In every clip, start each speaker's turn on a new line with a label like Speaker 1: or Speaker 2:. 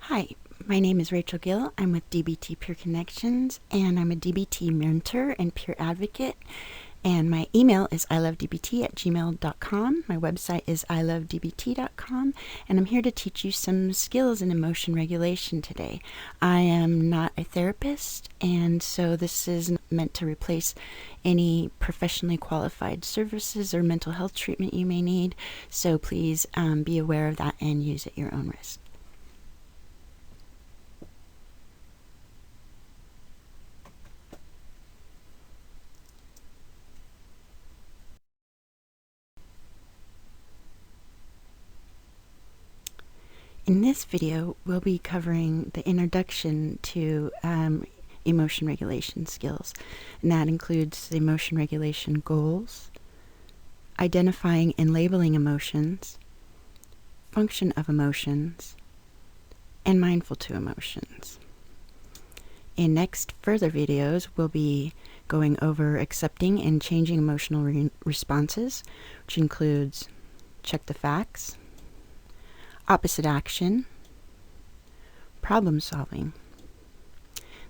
Speaker 1: Hi, my name is Rachel Gill. I'm with DBT Peer Connections, and I'm a DBT mentor and peer advocate. And my email is ilovedbt@gmail.com. My website is ilovedbt.com, and I'm here to teach you some skills in emotion regulation today. I am not a therapist, and so this is meant to replace any professionally qualified services or mental health treatment you may need. So please be aware of that and use at your own risk. In this video, we'll be covering the introduction to emotion regulation skills, and that includes the emotion regulation goals, identifying and labeling emotions, function of emotions, and mindful to emotions. In next further videos, we'll be going over accepting and changing emotional responses, which includes check the facts, opposite action, problem solving.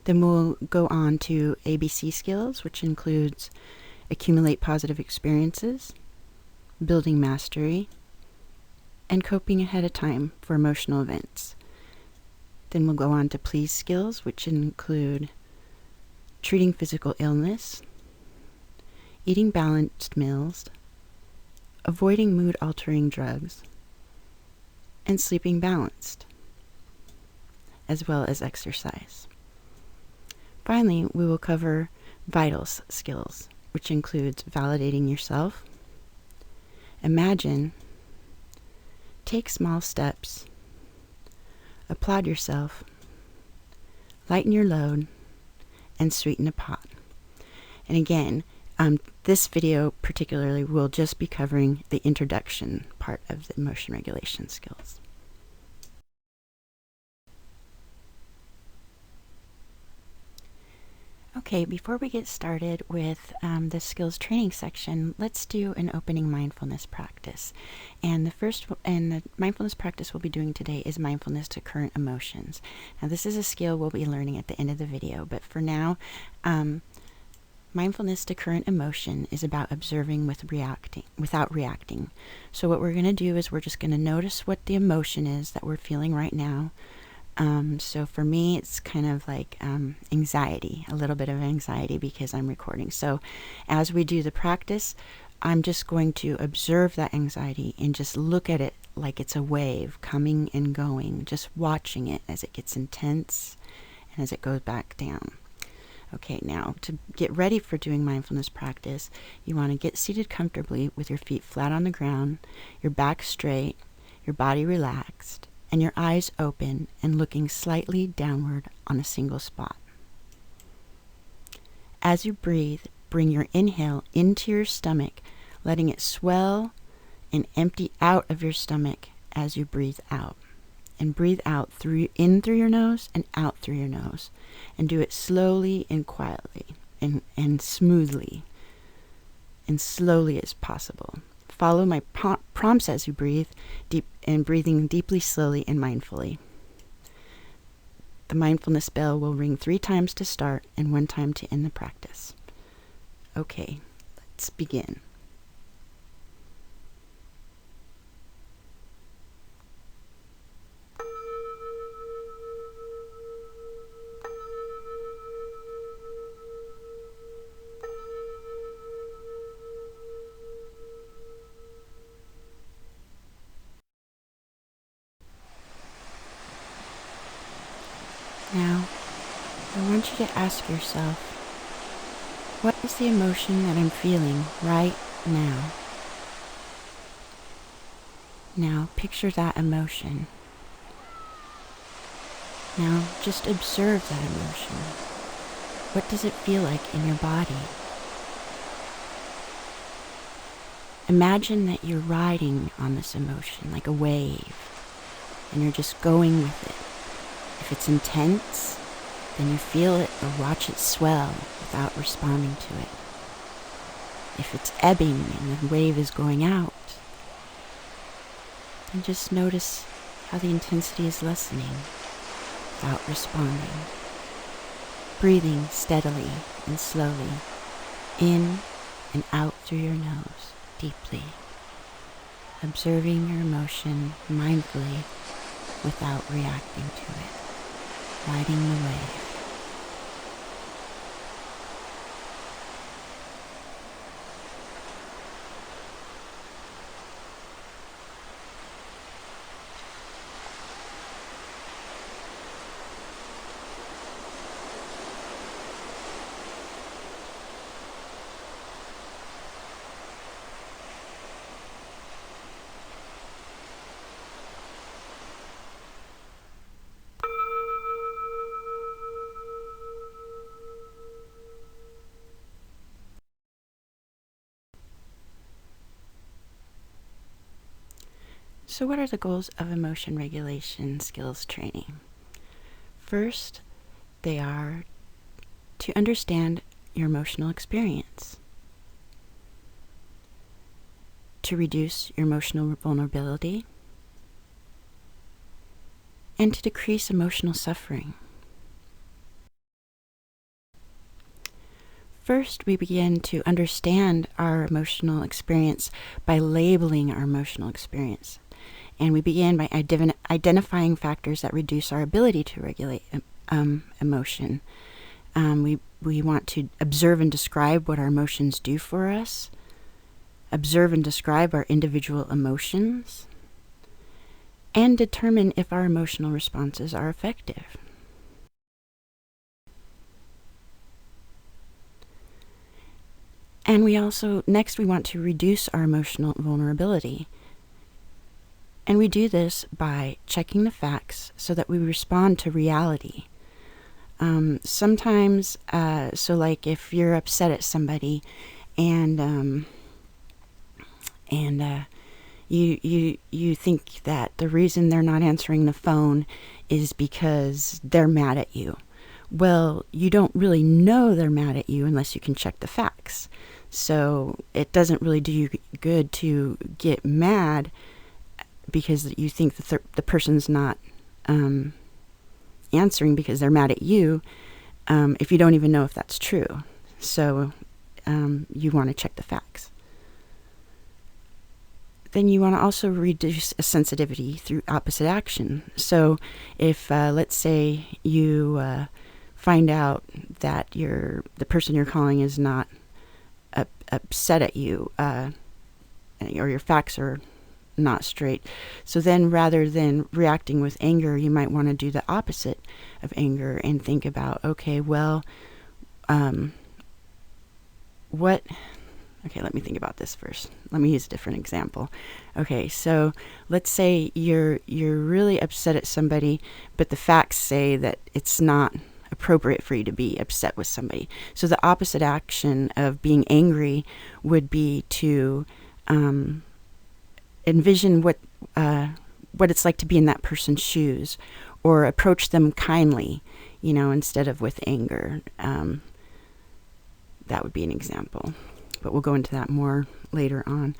Speaker 1: Then we'll go on to ABC skills, which includes accumulate positive experiences, building mastery, and coping ahead of time for emotional events. Then we'll go on to please skills, which include treating physical illness, eating balanced meals, avoiding mood-altering drugs, and sleeping balanced, as well as exercise. Finally, we will cover vitals skills, which includes validating yourself, imagine, take small steps, applaud yourself, lighten your load, and sweeten a pot. And again, this video particularly will just be covering the introduction part of the emotion regulation skills. Okay, before we get started with the skills training section, let's do an opening mindfulness practice. And the mindfulness practice we'll be doing today is mindfulness to current emotions. Now, this is a skill we'll be learning at the end of the video, but for now, mindfulness to current emotion is about observing without reacting. So what we're going to do is we're just going to notice what the emotion is that we're feeling right now. So for me, it's kind of like anxiety, a little bit of anxiety because I'm recording. So as we do the practice, I'm just going to observe that anxiety and just look at it like it's a wave coming and going, just watching it as it gets intense and as it goes back down. Okay, now to get ready for doing mindfulness practice, you want to get seated comfortably with your feet flat on the ground, your back straight, your body relaxed, and your eyes open and looking slightly downward on a single spot. As you breathe, bring your inhale into your stomach, letting it swell and empty out of your stomach as you breathe out. And breathe out in through your nose and out through your nose. And do it slowly and quietly and smoothly and slowly as possible. Follow my prompts as you breathe, deep and breathing deeply, slowly, and mindfully. The mindfulness bell will ring 3 times to start and 1 time to end the practice. Okay, let's begin. Now, I want you to ask yourself, what is the emotion that I'm feeling right now? Now, picture that emotion. Now, just observe that emotion. What does it feel like in your body? Imagine that you're riding on this emotion like a wave, and you're just going with it. If it's intense, then you feel it or watch it swell without responding to it. If it's ebbing and the wave is going out, then just notice how the intensity is lessening. without responding. Breathing steadily and slowly, in and out through your nose, deeply. Observing your emotion mindfully without reacting to it, riding the wave. So what are the goals of emotion regulation skills training? First, they are to understand your emotional experience, to reduce your emotional vulnerability, and to decrease emotional suffering. First, we begin to understand our emotional experience by labeling our emotional experience. And we begin by identifying factors that reduce our ability to regulate emotion. We want to observe and describe what our emotions do for us, observe and describe our individual emotions, and determine if our emotional responses are effective. And next we want to reduce our emotional vulnerability. And we do this by checking the facts so that we respond to reality. Sometimes, so like if you're upset at somebody and you think that the reason they're not answering the phone is because they're mad at you. Well, you don't really know they're mad at you unless you can check the facts. So it doesn't really do you good to get mad because you think the person's not answering because they're mad at you, if you don't even know if that's true. So you want to check the facts. Then you want to also reduce a sensitivity through opposite action. So if, let's say, you find out that the person you're calling is not upset at you, or your facts are not straight. So then rather than reacting with anger, you might want to do the opposite of anger and think about, okay, well, okay, let me think about this first. Let me use a different example. Okay, so let's say you're really upset at somebody, but the facts say that it's not appropriate for you to be upset with somebody. So the opposite action of being angry would be to envision what it's like to be in that person's shoes, or approach them kindly, instead of with anger. That would be an example, but we'll go into that more later on.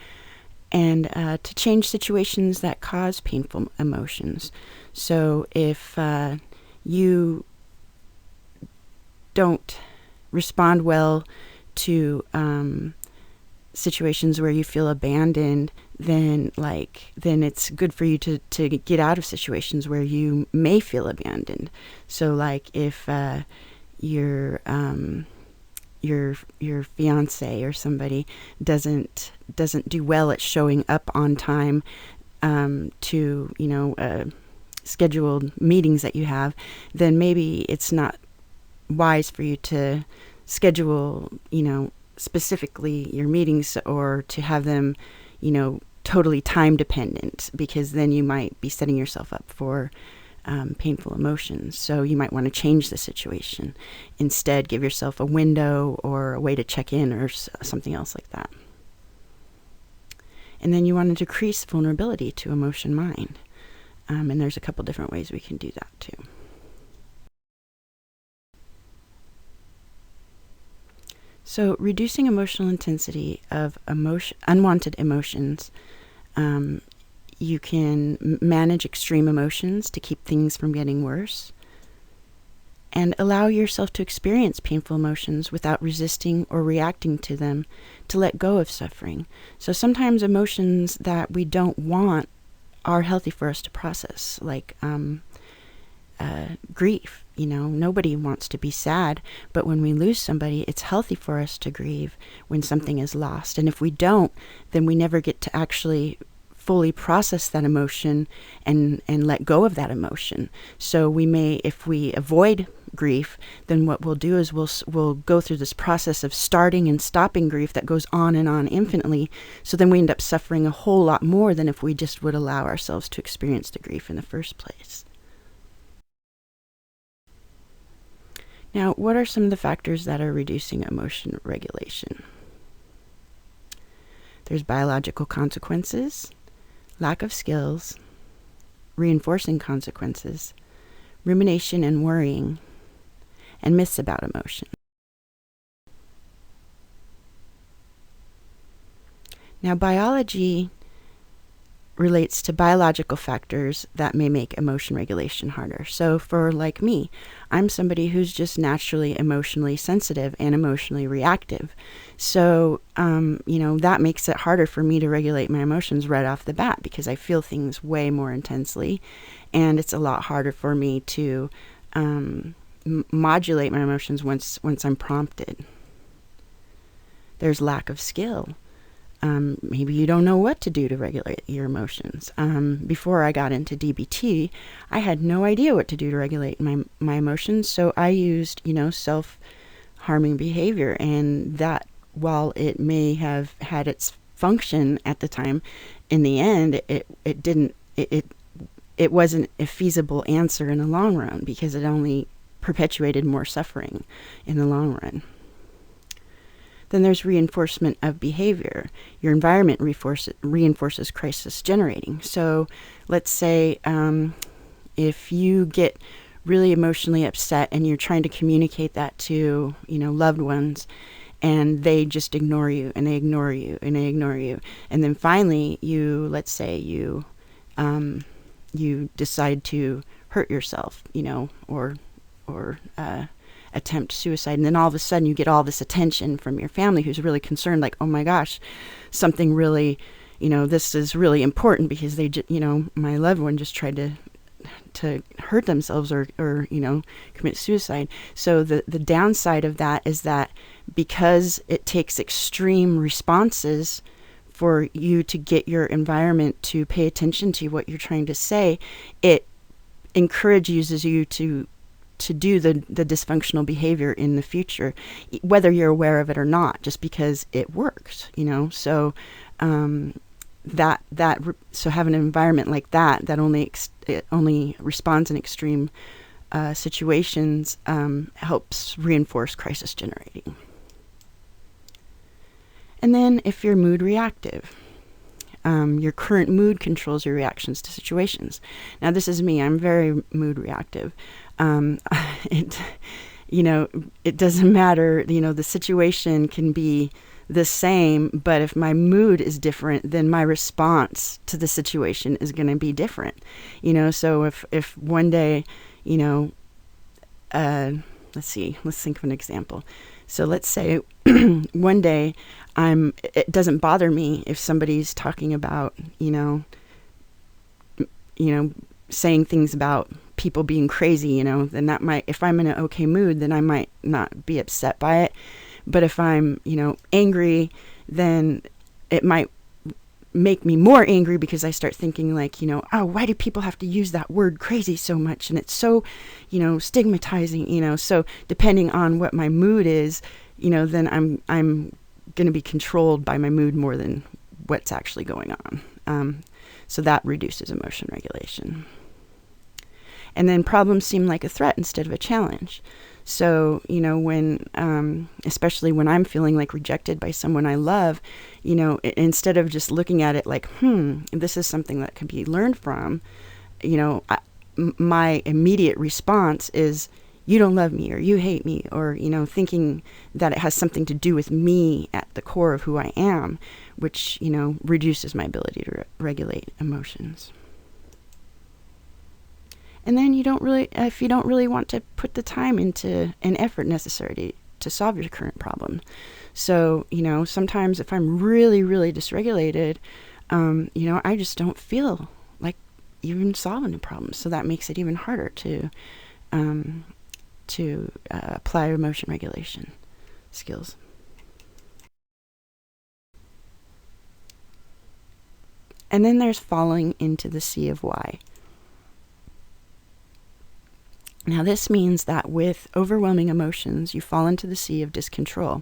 Speaker 1: And to change situations that cause painful emotions. So if you don't respond well to situations where you feel abandoned, then it's good for you to get out of situations where you may feel abandoned. So like if your fiance or somebody doesn't do well at showing up on time to scheduled meetings that you have, then maybe it's not wise for you to schedule specifically your meetings, or to have them totally time dependent, because then you might be setting yourself up for painful emotions. So you might want to change the situation. Instead, give yourself a window or a way to check in, or something else like that. And then you want to decrease vulnerability to emotion mind. And there's a couple different ways we can do that too. So reducing emotional intensity of unwanted emotions, you can manage extreme emotions to keep things from getting worse. And allow yourself to experience painful emotions without resisting or reacting to them, to let go of suffering. So sometimes emotions that we don't want are healthy for us to process, like grief. Nobody wants to be sad, but when we lose somebody, it's healthy for us to grieve when something is lost. And if we don't, then we never get to actually fully process that emotion and let go of that emotion. So we may, if we avoid grief, then what we'll do is we'll go through this process of starting and stopping grief that goes on and on infinitely. So then we end up suffering a whole lot more than if we just would allow ourselves to experience the grief in the first place. Now, what are some of the factors that are reducing emotion regulation? There's biological consequences, lack of skills, reinforcing consequences, rumination and worrying, and myths about emotion. Now, biology relates to biological factors that may make emotion regulation harder. So for like me, I'm somebody who's just naturally emotionally sensitive and emotionally reactive. So, that makes it harder for me to regulate my emotions right off the bat because I feel things way more intensely. And it's a lot harder for me to modulate my emotions once I'm prompted. There's lack of skill. Maybe you don't know what to do to regulate your emotions. Before I got into DBT, I had no idea what to do to regulate my emotions. So I used, self-harming behavior. And that, while it may have had its function at the time, in the end, it wasn't a feasible answer in the long run because it only perpetuated more suffering in the long run. Then there's reinforcement of behavior. Your environment reinforces crisis generating. So let's say if you get really emotionally upset and you're trying to communicate that to, loved ones, and they just ignore you and they ignore you and they ignore you. And then finally let's say you decide to hurt yourself, or attempt suicide, and then all of a sudden you get all this attention from your family who's really concerned, like, oh my gosh, something really, this is really important because they my loved one just tried to hurt themselves or commit suicide. So the downside of that is that because it takes extreme responses for you to get your environment to pay attention to what you're trying to say, it encourages you to do the dysfunctional behavior in the future, whether you're aware of it or not, just because it works, So so having an environment like that only responds in extreme situations helps reinforce crisis generating. And then if you're mood reactive, your current mood controls your reactions to situations. Now, this is me. I'm very mood reactive. It doesn't matter. The situation can be the same, but if my mood is different, then my response to the situation is going to be different. So if one day, let's think of an example. So let's say one day it doesn't bother me if somebody's talking about, saying things about people being crazy, then that might, if I'm in an okay mood, then I might not be upset by it. But if I'm, angry, then it might make me more angry because I start thinking like, oh, why do people have to use that word crazy so much? And it's so, stigmatizing, so depending on what my mood is, then I'm going to be controlled by my mood more than what's actually going on. So that reduces emotion regulation. And then problems seem like a threat instead of a challenge. So, when, especially when I'm feeling like rejected by someone I love, instead of just looking at it like, this is something that can be learned from, my immediate response is, you don't love me, or you hate me, or, thinking that it has something to do with me at the core of who I am, which, reduces my ability to regulate emotions. And then if you don't really want to put the time into an effort necessary to solve your current problem. So, sometimes if I'm really, really dysregulated, I just don't feel like even solving the problem. So that makes it even harder to apply emotion regulation skills. And then there's falling into the sea of why. Now, this means that with overwhelming emotions, you fall into the sea of discontrol,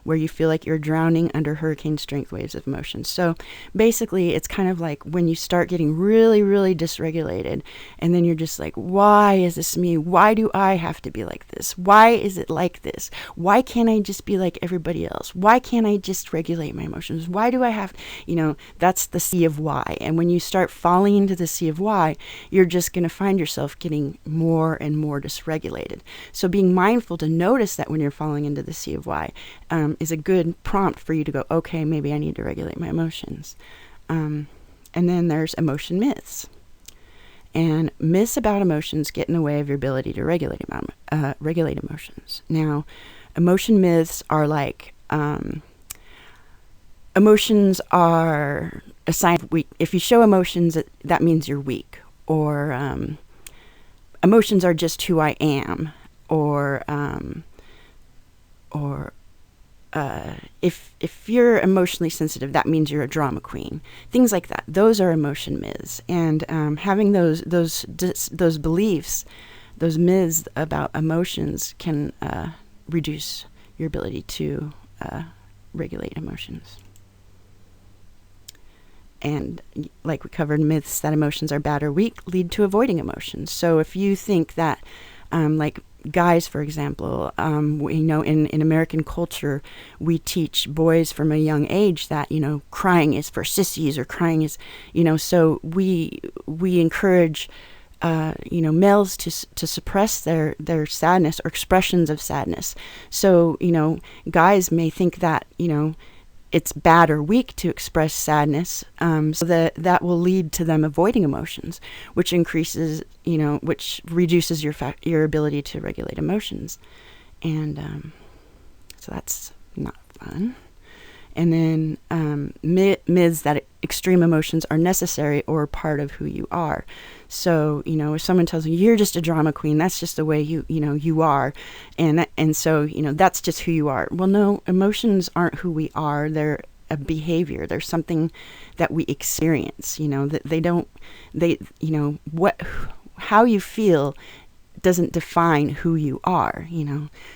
Speaker 1: where you feel like you're drowning under hurricane-strength waves of emotions. So basically, it's kind of like when you start getting really, really dysregulated, and then you're just like, why is this me? Why do I have to be like this? Why is it like this? Why can't I just be like everybody else? Why can't I just regulate my emotions? Why do I have, that's the sea of why. And when you start falling into the sea of why, you're just going to find yourself getting more and more dysregulated. So being mindful to notice that when you're falling into the sea of why, is a good prompt for you to go, okay, maybe I need to regulate my emotions. And then there's emotion myths. And myths about emotions get in the way of your ability to regulate emotions. Now, emotion myths are like, emotions are a sign of weak. If you show emotions, that means you're weak. Or emotions are just who I am. Or if you're emotionally sensitive, that means you're a drama queen. Things like that. Those are emotion myths. And having those beliefs, those myths about emotions can reduce your ability to regulate emotions. And like we covered, myths that emotions are bad or weak lead to avoiding emotions. So if you think that, like guys, for example, we know in American culture, we teach boys from a young age that, crying is for sissies, or crying is, so we encourage, males to suppress their sadness or expressions of sadness. So, guys may think that, it's bad or weak to express sadness, so that will lead to them avoiding emotions, which increases, which reduces your ability to regulate emotions. And so that's not fun. And then myths that extreme emotions are necessary or part of who you are. So, if someone tells you you're just a drama queen, that's just the way you are. And so, that's just who you are. Well, no, emotions aren't who we are. They're a behavior. They're something that we experience, that how you feel doesn't define who you are,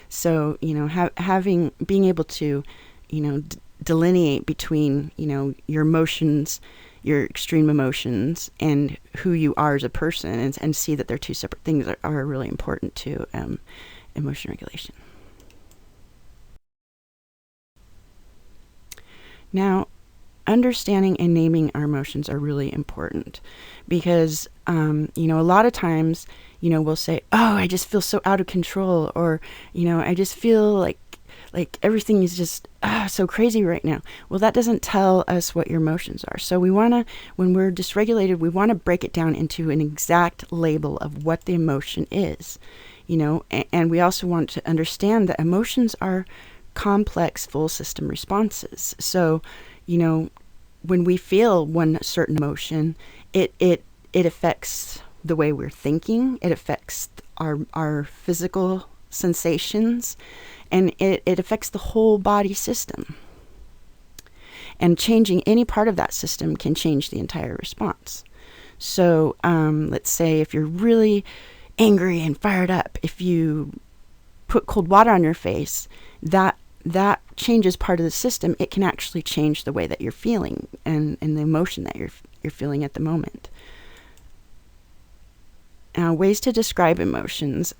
Speaker 1: So, being able to, delineate between, your emotions, your extreme emotions, and who you are as a person, and see that they're two separate things are really important to emotion regulation. Now, understanding and naming our emotions are really important because, a lot of times, we'll say, oh, I just feel so out of control, or, I just feel like everything is just so crazy right now. Well, that doesn't tell us what your emotions are. So when we're dysregulated, we want to break it down into an exact label of what the emotion is, and we also want to understand that emotions are complex full system responses. So, when we feel one certain emotion, it affects the way we're thinking, it affects our physical sensations, and it affects the whole body system. And changing any part of that system can change the entire response. So let's say if you're really angry and fired up, if you put cold water on your face, that changes part of the system. It can actually change the way that you're feeling and the emotion that you're feeling at the moment. Now, ways to describe emotions.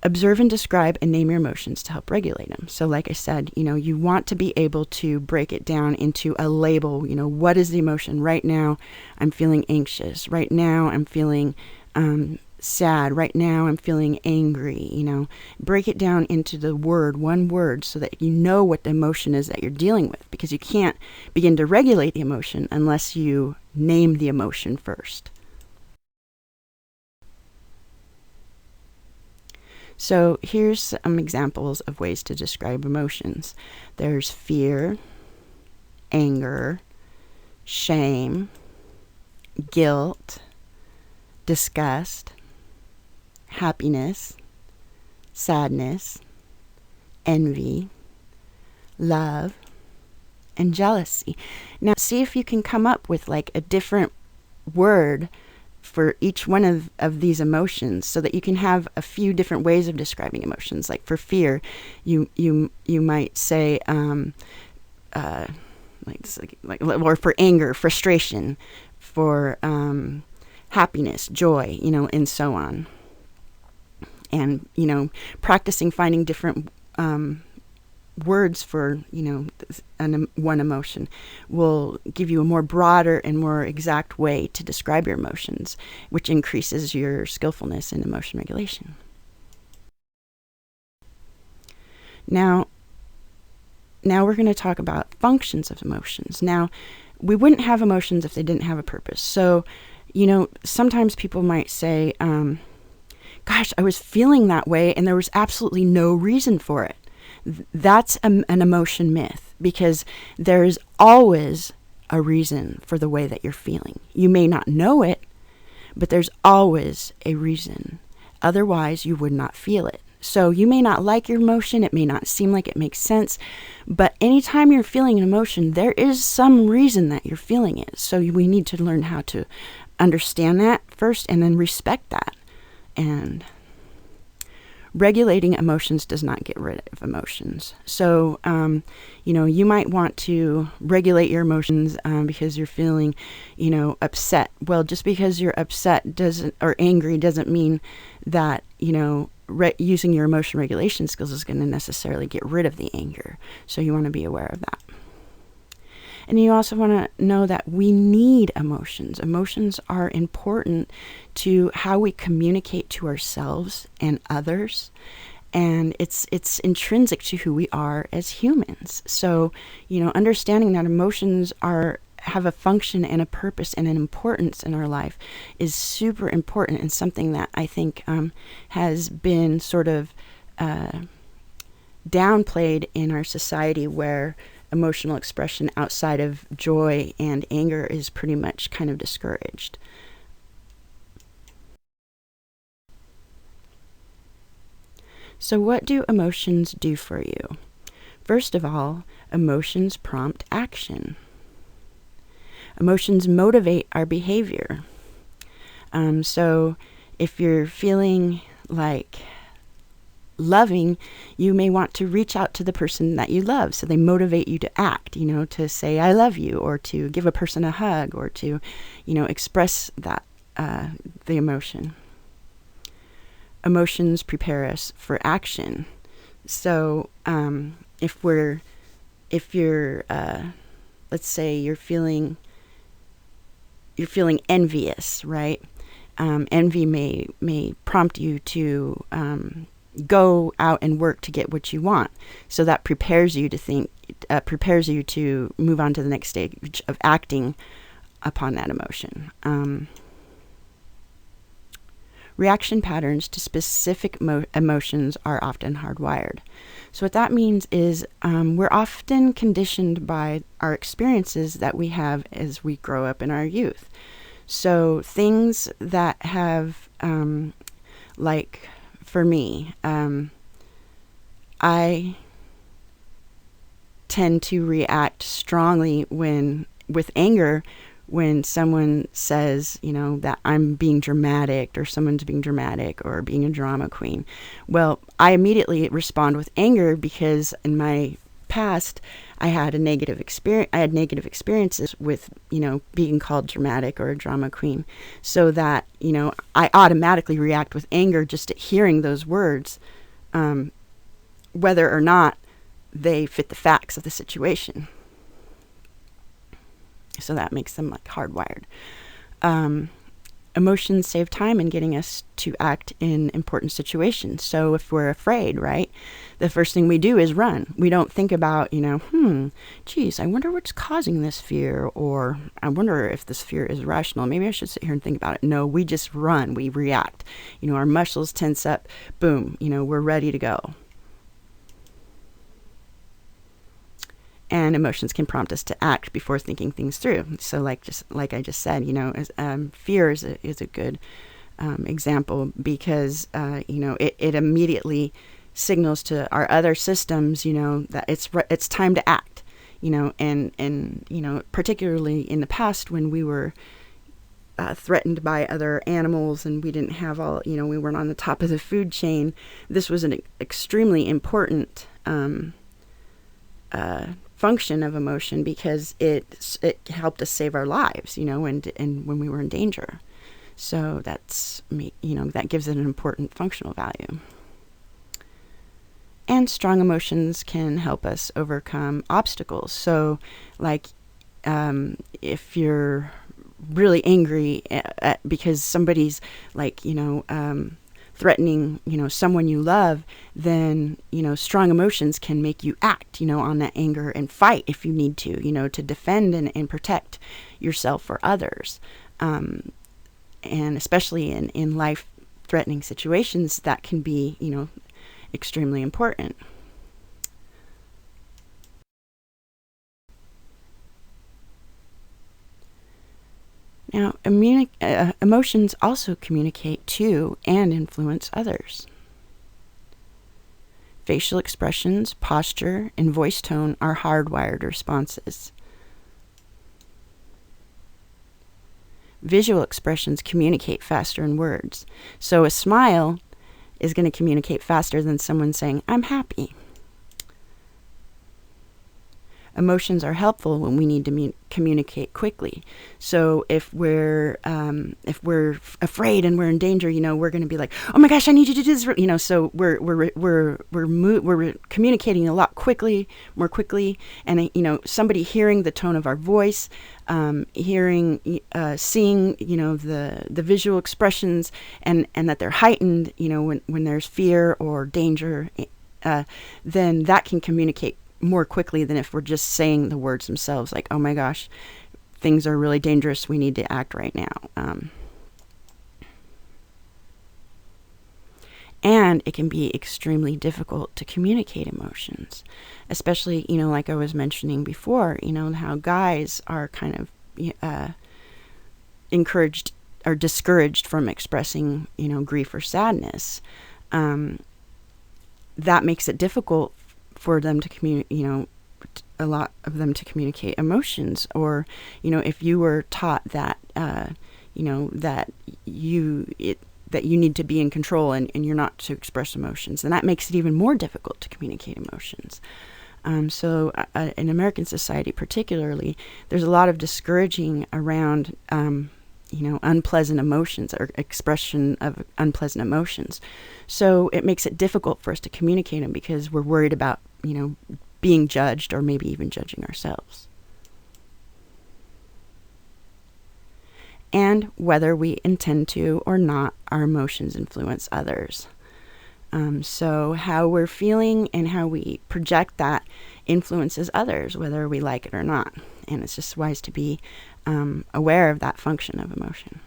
Speaker 1: Observe and describe and name your emotions to help regulate them. So like I said, you want to be able to break it down into a label. What is the emotion? Right now, I'm feeling anxious. Right now, I'm feeling sad. Right now, I'm feeling angry. Break it down into one word, so that you know what the emotion is that you're dealing with, because you can't begin to regulate the emotion unless you name the emotion first. So here's some examples of ways to describe emotions. There's fear, anger, shame, guilt, disgust, happiness, sadness, envy, love, and jealousy. Now, see if you can come up with like a different word for each one of these emotions, so that you can have a few different ways of describing emotions. Like for fear, you might say, or for anger, frustration, for happiness, joy, and so on. And, practicing finding different words for, one emotion will give you a more broader and more exact way to describe your emotions, which increases your skillfulness in emotion regulation. Now we're going to talk about functions of emotions. Now, we wouldn't have emotions if they didn't have a purpose. So, sometimes people might say, gosh, I was feeling that way and there was absolutely no reason for it. That's an emotion myth, because there's always a reason for the way that you're feeling. You may not know it, but there's always a reason. Otherwise, you would not feel it. So you may not like your emotion, it may not seem like it makes sense, but anytime you're feeling an emotion, there is some reason that you're feeling it. So we need to learn how to understand that first and then respect that. And regulating emotions does not get rid of emotions. So, you might want to regulate your emotions because you're feeling, upset. Well, just because you're upset or angry doesn't mean that, using your emotion regulation skills is going to necessarily get rid of the anger. So you want to be aware of that. And you also want to know that we need emotions. Emotions are important to how we communicate to ourselves and others. And it's intrinsic to who we are as humans. So, understanding that emotions have a function and a purpose and an importance in our life is super important, and something that I think has been sort of downplayed in our society, where emotional expression outside of joy and anger is pretty much kind of discouraged. So what do emotions do for you? First of all, emotions prompt action. Emotions motivate our behavior. So if you're feeling like loving, you may want to reach out to the person that you love. So they motivate you to act, to say, I love you, or to give a person a hug, or to, express that, the emotion. Emotions prepare us for action. So, if you're, let's say you're feeling envious, right? Envy may prompt you to, go out and work to get what you want. So that prepares you to move on to the next stage of acting upon that emotion. Reaction patterns to specific emotions are often hardwired. So what that means is we're often conditioned by our experiences that we have as we grow up in our youth. So things that have, like for me, I tend to react strongly with anger when someone says, that I'm being dramatic, or someone's being dramatic, or being a drama queen. Well, I immediately respond with anger because in my past, I had negative experiences with, being called dramatic or a drama queen. So that, I automatically react with anger just at hearing those words, whether or not they fit the facts of the situation. So that makes them like hardwired. Emotions save time in getting us to act in important situations. So if we're afraid, right, the first thing we do is run. We don't think about, geez, I wonder what's causing this fear, or I wonder if this fear is rational. Maybe I should sit here and think about it. No, we just run. We react. Our muscles tense up. Boom, we're ready to go. And emotions can prompt us to act before thinking things through. So like I just said, fear is a good example, because it immediately signals to our other systems, that it's time to act. And particularly in the past, when we were threatened by other animals and we didn't have we weren't on the top of the food chain, this was an extremely important function of emotion, because it helped us save our lives, and when we were in danger. So that gives it an important functional value. And strong emotions can help us overcome obstacles. So like if you're really angry because somebody's threatening, someone you love, then, strong emotions can make you act, on that anger and fight if you need to defend and protect yourself or others. And especially in life-threatening situations, that can be, extremely important. Now, emotions also communicate to and influence others. Facial expressions, posture, and voice tone are hardwired responses. Visual expressions communicate faster than words. So a smile is going to communicate faster than someone saying, "I'm happy." Emotions are helpful when we need to communicate quickly. So if we're afraid and we're in danger, we're going to be like, "Oh my gosh, I need you to do this." So we're communicating a lot more quickly, and somebody hearing the tone of our voice, seeing the visual expressions, and that they're heightened, when there's fear or danger, then that can communicate more quickly than if we're just saying the words themselves, like, "Oh my gosh, things are really dangerous, we need to act right now." And it can be extremely difficult to communicate emotions, especially, like I was mentioning before, how guys are kind of encouraged or discouraged from expressing, grief or sadness. That makes it difficult for them to communicate, a lot of them to communicate emotions. Or, if you were taught that, that you need to be in control and you're not to express emotions, then that makes it even more difficult to communicate emotions. So in American society particularly, there's a lot of discouraging around, unpleasant emotions or expression of unpleasant emotions. So it makes it difficult for us to communicate them because we're worried about, being judged or maybe even judging ourselves. And whether we intend to or not, our emotions influence others. So how we're feeling and how we project that influences others, whether we like it or not. And it's just wise to be aware of that function of emotion.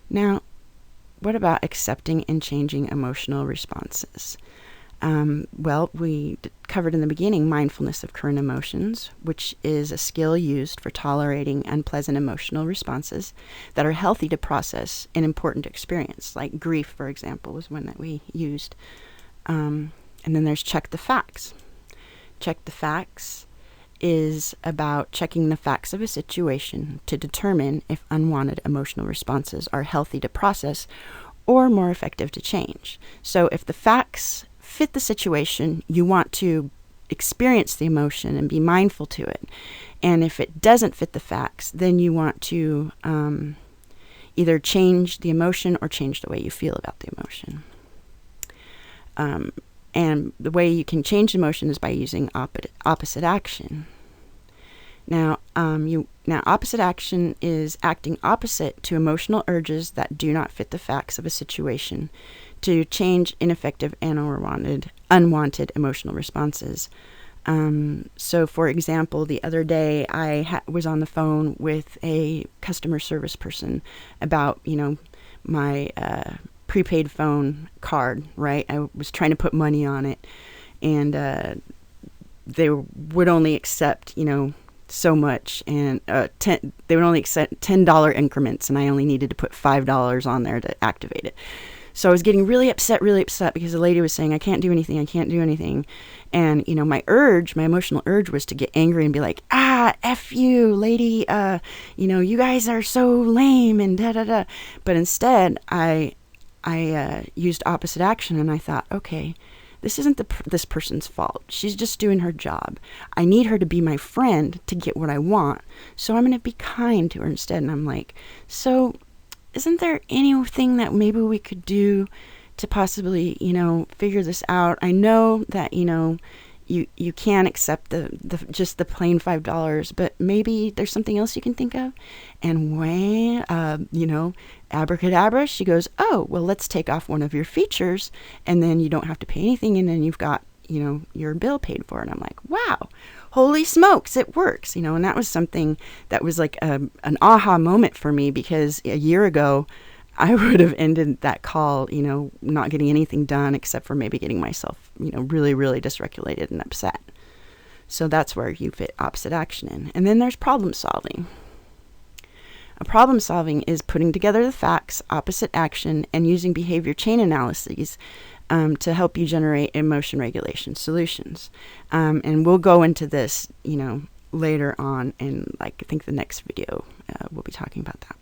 Speaker 1: Now, what about accepting and changing emotional responses? Well, we covered in the beginning mindfulness of current emotions, which is a skill used for tolerating unpleasant emotional responses that are healthy to process and important to experience, like grief, for example, was one that we used. And then there's check the facts. Check the facts is about checking the facts of a situation to determine if unwanted emotional responses are healthy to process or more effective to change. So if the facts fit the situation, you want to experience the emotion and be mindful to it. And if it doesn't fit the facts, then you want to either change the emotion or change the way you feel about the emotion. And the way you can change emotion is by using opposite action. Now, opposite action is acting opposite to emotional urges that do not fit the facts of a situation to change ineffective and unwanted emotional responses. So, for example, the other day I was on the phone with a customer service person about, my prepaid phone card, right? I was trying to put money on it, and they would only accept, so much, and they would only accept $10 increments, and I only needed to put $5 on there to activate it. So I was getting really upset because the lady was saying, I can't do anything. And, my emotional urge was to get angry and be like, F you, lady, you guys are so lame and da-da-da. But instead, I used opposite action, and I thought, okay, this isn't this person's fault. She's just doing her job. I need her to be my friend to get what I want. So I'm going to be kind to her instead. And I'm like, so isn't there anything that maybe we could do to possibly, figure this out? I know that, you can't accept just the plain $5, but maybe there's something else you can think of. And when, abracadabra, she goes, oh, well, let's take off one of your features, and then you don't have to pay anything, and then you've got, your bill paid for. And I'm like, wow, holy smokes, it works, and that was something that was like an aha moment for me, because a year ago, I would have ended that call, not getting anything done except for maybe getting myself, really, really dysregulated and upset. So that's where you fit opposite action in. And then there's problem solving. Problem solving is putting together the facts, opposite action, and using behavior chain analyses to help you generate emotion regulation solutions. And we'll go into this, later on in, I think the next video, we'll be talking about that.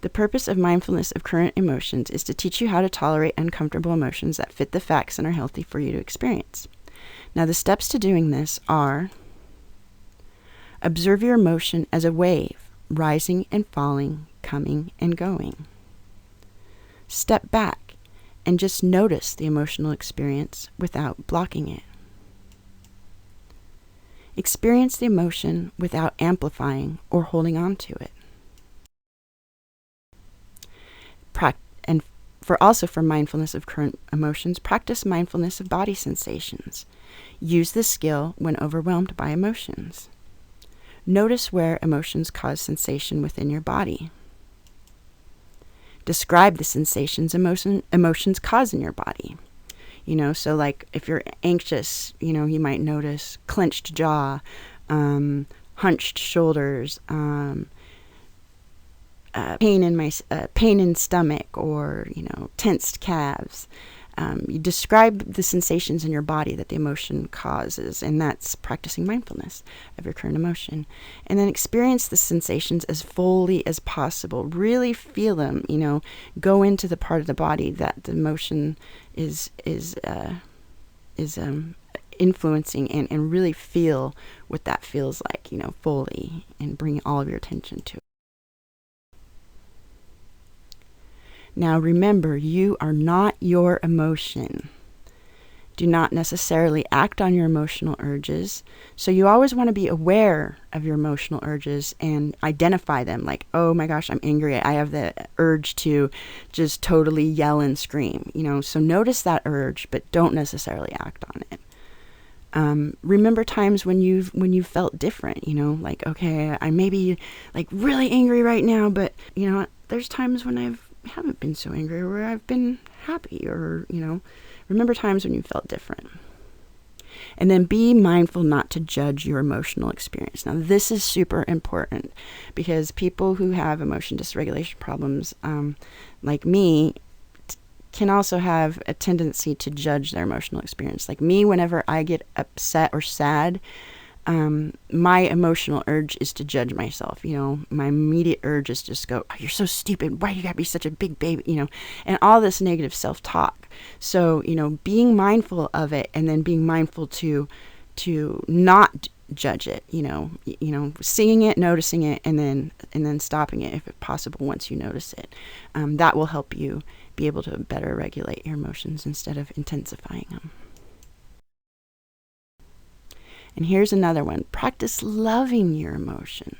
Speaker 1: The purpose of mindfulness of current emotions is to teach you how to tolerate uncomfortable emotions that fit the facts and are healthy for you to experience. Now, the steps to doing this are: observe your emotion as a wave, rising and falling, coming and going. Step back and just notice the emotional experience without blocking it. Experience the emotion without amplifying or holding on to it. And for mindfulness of current emotions, practice mindfulness of body sensations. Use this skill when overwhelmed by emotions. Notice where emotions cause sensation within your body. Describe the sensations emotions cause in your body. So like if you're anxious, you might notice clenched jaw, hunched shoulders, pain in stomach, or tensed calves. You describe the sensations in your body that the emotion causes, and that's practicing mindfulness of your current emotion. And then experience the sensations as fully as possible. Really feel them. Go into the part of the body that the emotion is influencing, and really feel what that feels like. Fully, and bring all of your attention to it. Now remember, you are not your emotion. Do not necessarily act on your emotional urges. So you always want to be aware of your emotional urges and identify them. Like, oh my gosh, I'm angry. I have the urge to just totally yell and scream. So notice that urge, but don't necessarily act on it. Remember times when you've felt different. Like, okay, I may be like really angry right now, but there's times when I haven't been so angry, or I've been happy, or remember times when you felt different. And then be mindful not to judge your emotional experience. Now this is super important, because people who have emotion dysregulation problems, like me, can also have a tendency to judge their emotional experience. Like me, whenever I get upset or sad, my emotional urge is to judge myself. My immediate urge is just go, oh, you're so stupid. Why do you gotta be such a big baby? And all this negative self-talk. So, being mindful of it, and then being mindful to not judge it, seeing it, noticing it, and then stopping it if possible once you notice it. That will help you be able to better regulate your emotions instead of intensifying them. And here's another one. Practice loving your emotion.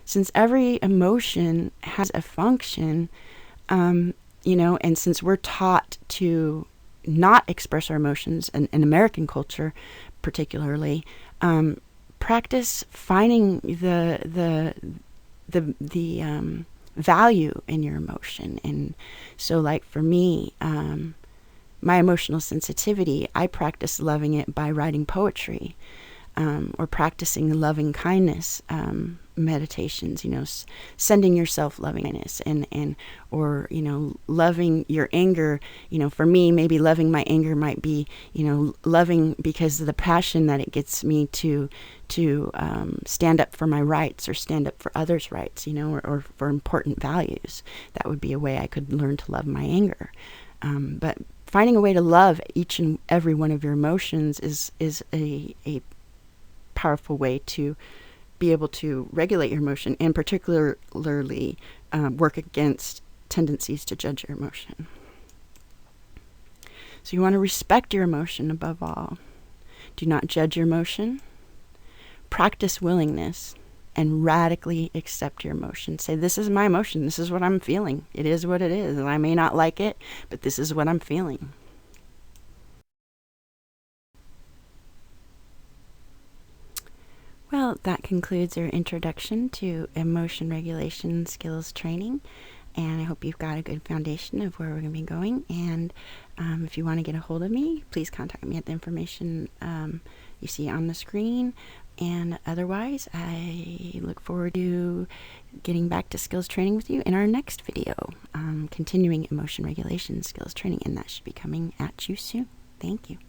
Speaker 1: Since every emotion has a function, and since we're taught to not express our emotions, in American culture particularly, practice finding the value in your emotion. And so, like for me, my emotional sensitivity, I practice loving it by writing poetry, or practicing loving kindness meditations, sending yourself loving kindness, or loving your anger. For me, maybe loving my anger might be, loving because of the passion that it gets me to stand up for my rights, or stand up for others' rights, or for important values. That would be a way I could learn to love my anger. But finding a way to love each and every one of your emotions is a powerful way to be able to regulate your emotion, and particularly work against tendencies to judge your emotion. So you want to respect your emotion above all. Do not judge your emotion. Practice willingness and radically accept your emotion. Say, this is my emotion. This is what I'm feeling. It is what it is. And I may not like it, but this is what I'm feeling. Well, that concludes our introduction to emotion regulation skills training. And I hope you've got a good foundation of where we're going to be going. And if you want to get a hold of me, please contact me at the information you see on the screen. And otherwise, I look forward to getting back to skills training with you in our next video, continuing emotion regulation skills training. And that should be coming at you soon. Thank you.